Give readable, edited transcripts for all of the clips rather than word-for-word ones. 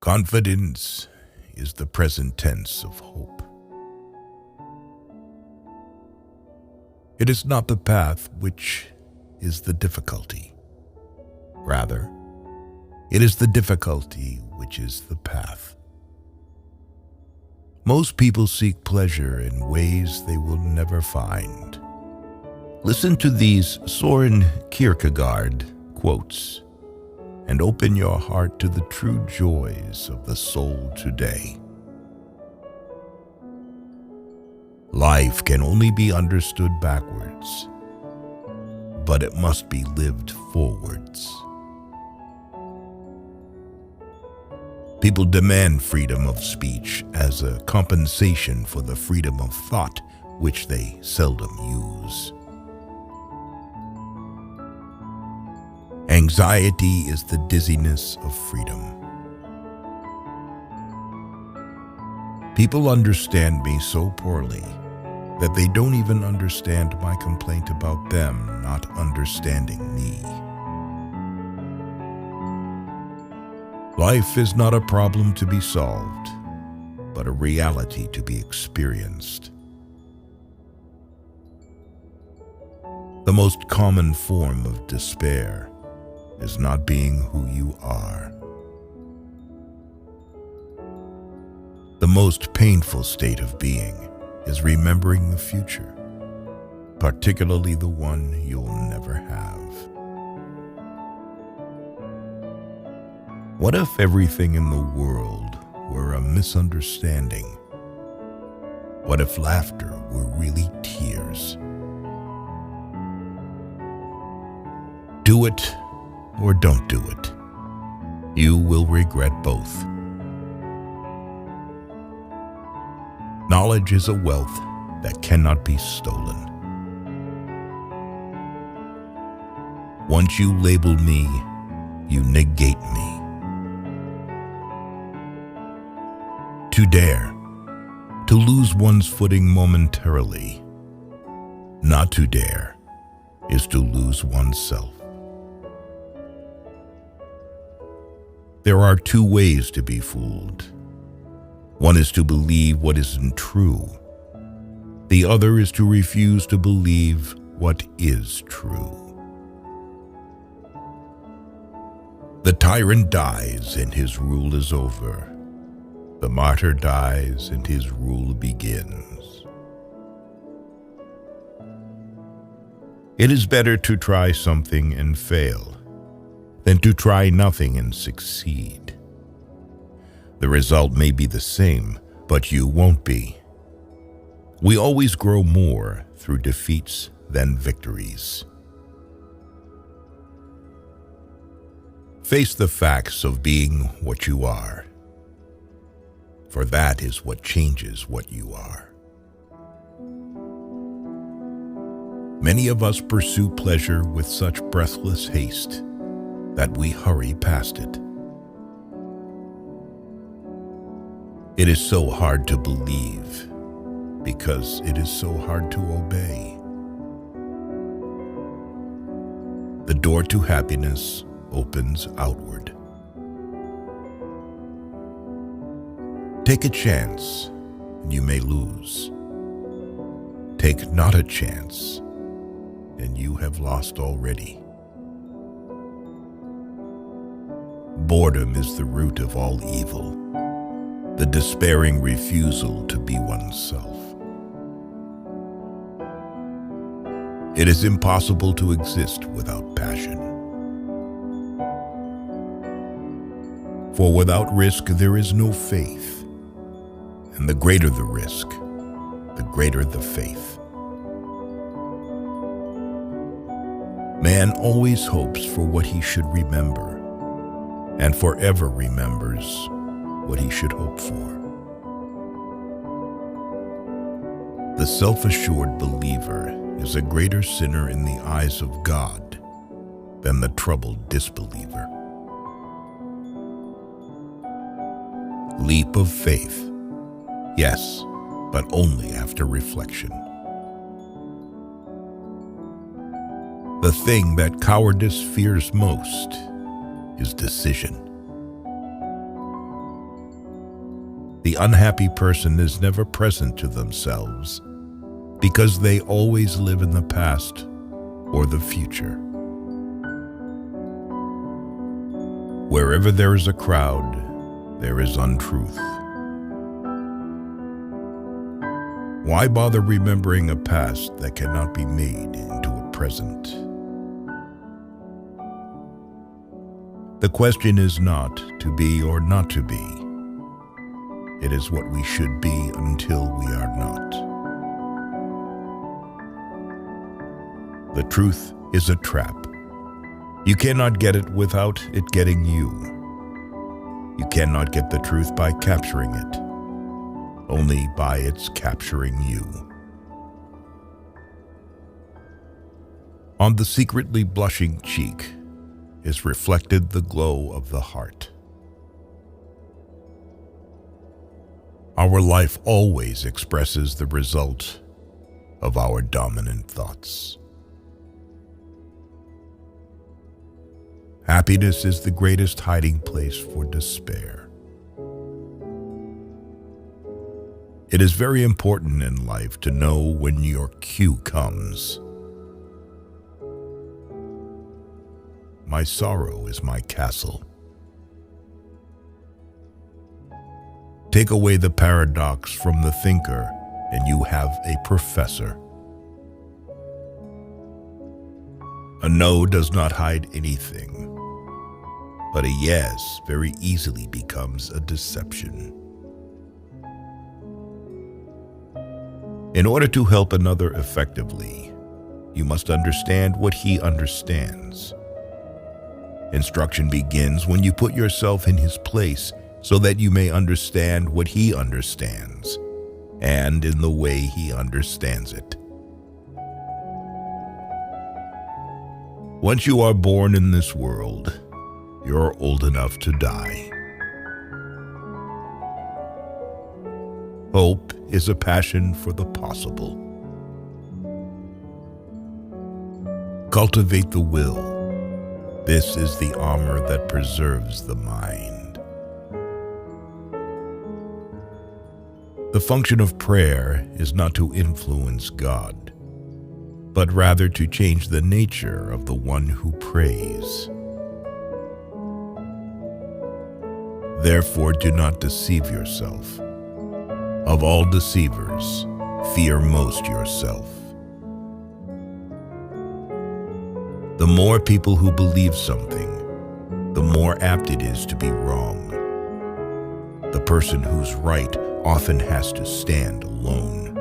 Confidence is the present tense of hope. It is not the path which is the difficulty. Rather, it is the difficulty which is the path. Most people seek pleasure in ways they will never find. Listen to these Soren Kierkegaard quotes and open your heart to the true joys of the soul today. Life can only be understood backwards, but it must be lived forwards. People demand freedom of speech as a compensation for the freedom of thought, which they seldom use. Anxiety is the dizziness of freedom. People understand me so poorly that they don't even understand my complaint about them not understanding me. Life is not a problem to be solved, but a reality to be experienced. The most common form of despair is not being who you are. The most painful state of being is remembering the future, particularly the one you'll never have. What if everything in the world were a misunderstanding? What if laughter were really tears? Do it or don't do it. You will regret both. Knowledge is a wealth that cannot be stolen. Once you label me, you negate me. To dare, to lose one's footing momentarily. Not to dare is to lose oneself. There are two ways to be fooled. One is to believe what isn't true. The other is to refuse to believe what is true. The tyrant dies and his rule is over. The martyr dies and his rule begins. It is better to try something and fail than to try nothing and succeed. The result may be the same, but you won't be. We always grow more through defeats than victories. Face the facts of being what you are, for that is what changes what you are. Many of us pursue pleasure with such breathless haste that we hurry past it. It is so hard to believe because it is so hard to obey. The door to happiness opens outward. Take a chance and you may lose. Take not a chance and you have lost already. Boredom is the root of all evil, the despairing refusal to be oneself. It is impossible to exist without passion. For without risk there is no faith, and the greater the risk, the greater the faith. Man always hopes for what he should remember, and forever remembers what he should hope for. The self-assured believer is a greater sinner in the eyes of God than the troubled disbeliever. Leap of faith, yes, but only after reflection. The thing that cowardice fears most is decision. The unhappy person is never present to themselves because they always live in the past or the future. Wherever there is a crowd, there is untruth. Why bother remembering a past that cannot be made into a present? The question is not to be or not to be. It is what we should be until we are not. The truth is a trap. You cannot get it without it getting you. You cannot get the truth by capturing it, only by its capturing you. On the secretly blushing cheek is reflected the glow of the heart. Our life always expresses the result of our dominant thoughts. Happiness is the greatest hiding place for despair. It is very important in life to know when your cue comes. My sorrow is my castle. Take away the paradox from the thinker, and you have a professor. A no does not hide anything, but a yes very easily becomes a deception. In order to help another effectively, you must understand what he understands. Instruction begins when you put yourself in his place so that you may understand what he understands, and in the way he understands it. Once you are born in this world, you're old enough to die. Hope is a passion for the possible. Cultivate the will. This is the armor that preserves the mind. The function of prayer is not to influence God, but rather to change the nature of the one who prays. Therefore, do not deceive yourself. Of all deceivers, fear most yourself. The more people who believe something, the more apt it is to be wrong. The person who's right often has to stand alone.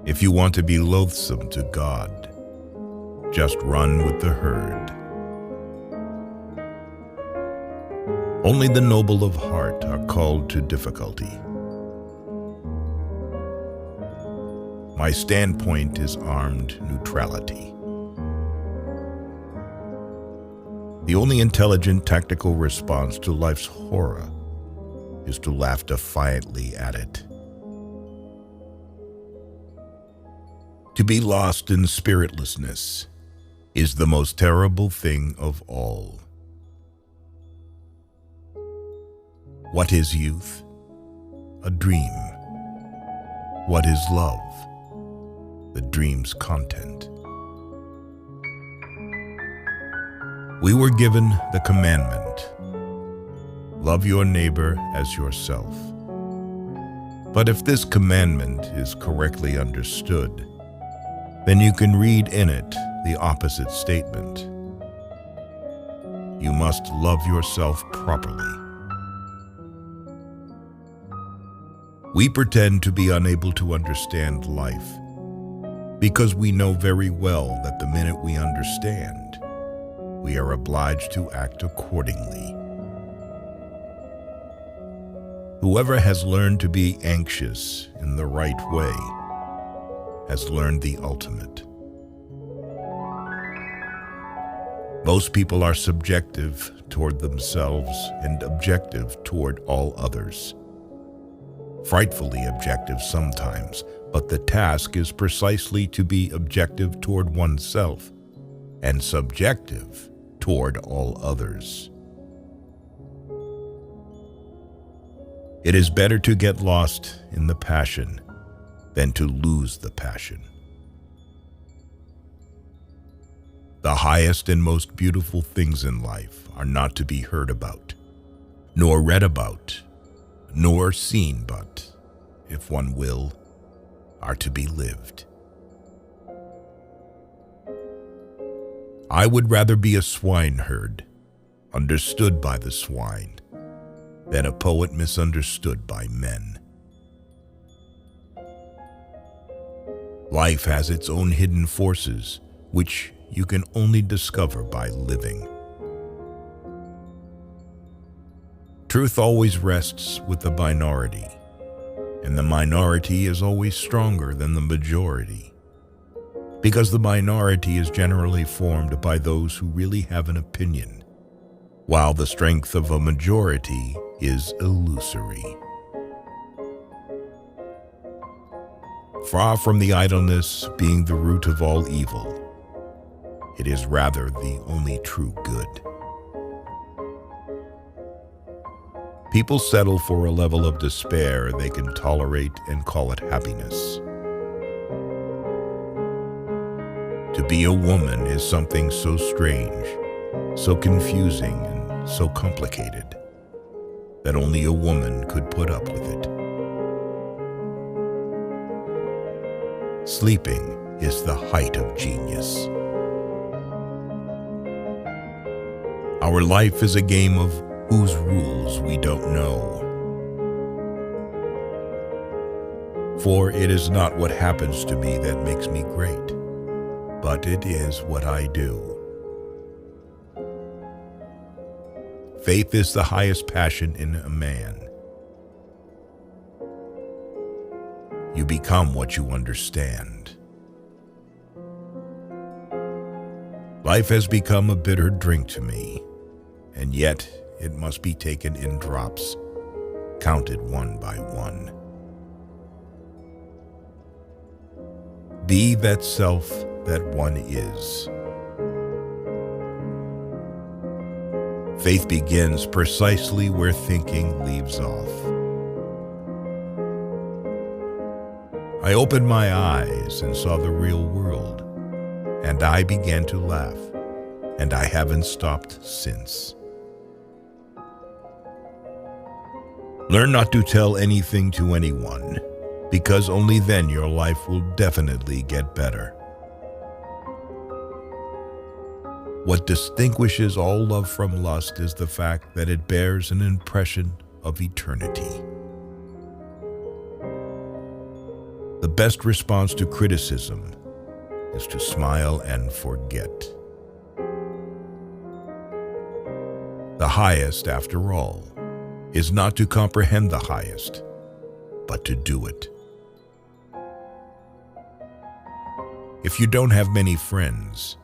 If you want to be loathsome to God, just run with the herd. Only the noble of heart are called to difficulty. My standpoint is armed neutrality. The only intelligent tactical response to life's horror is to laugh defiantly at it. To be lost in spiritlessness is the most terrible thing of all. What is youth? A dream. What is love? The dream's content. We were given the commandment, love your neighbor as yourself. But if this commandment is correctly understood, then you can read in it the opposite statement. You must love yourself properly. We pretend to be unable to understand life because we know very well that the minute we understand, we are obliged to act accordingly. Whoever has learned to be anxious in the right way has learned the ultimate. Most people are subjective toward themselves and objective toward all others. Frightfully objective sometimes, but the task is precisely to be objective toward oneself and subjective toward all others. It is better to get lost in the passion than to lose the passion. The highest and most beautiful things in life are not to be heard about, nor read about, nor seen, but, if one will, are to be lived. I would rather be a swineherd, understood by the swine, than a poet misunderstood by men. Life has its own hidden forces, which you can only discover by living. Truth always rests with the minority, and the minority is always stronger than the majority, because the minority is generally formed by those who really have an opinion, while the strength of a majority is illusory. Far from the idleness being the root of all evil, it is rather the only true good. People settle for a level of despair they can tolerate and call it happiness. To be a woman is something so strange, so confusing, and so complicated that only a woman could put up with it. Sleeping is the height of genius. Our life is a game of whose rules we don't know. For it is not what happens to me that makes me great, but it is what I do. Faith is the highest passion in a man. You become what you understand. Life has become a bitter drink to me, and yet it must be taken in drops, counted one by one. Be that self that one is. Faith begins precisely where thinking leaves off. I opened my eyes and saw the real world, and I began to laugh, and I haven't stopped since. Learn not to tell anything to anyone, because only then your life will definitely get better. What distinguishes all love from lust is the fact that it bears an impression of eternity. The best response to criticism is to smile and forget. The highest, after all, is not to comprehend the highest, but to do it. If you don't have many friends,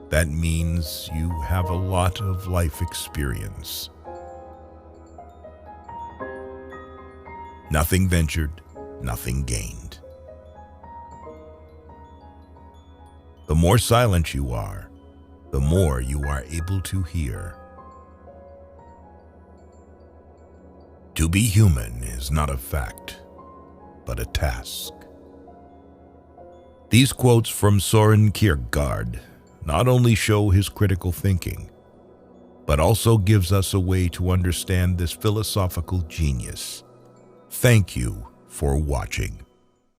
that means you have a lot of life experience. Nothing ventured, nothing gained. The more silent you are, the more you are able to hear. To be human is not a fact, but a task. These quotes from Soren Kierkegaard not only show his critical thinking, but also gives us a way to understand this philosophical genius. Thank you for watching.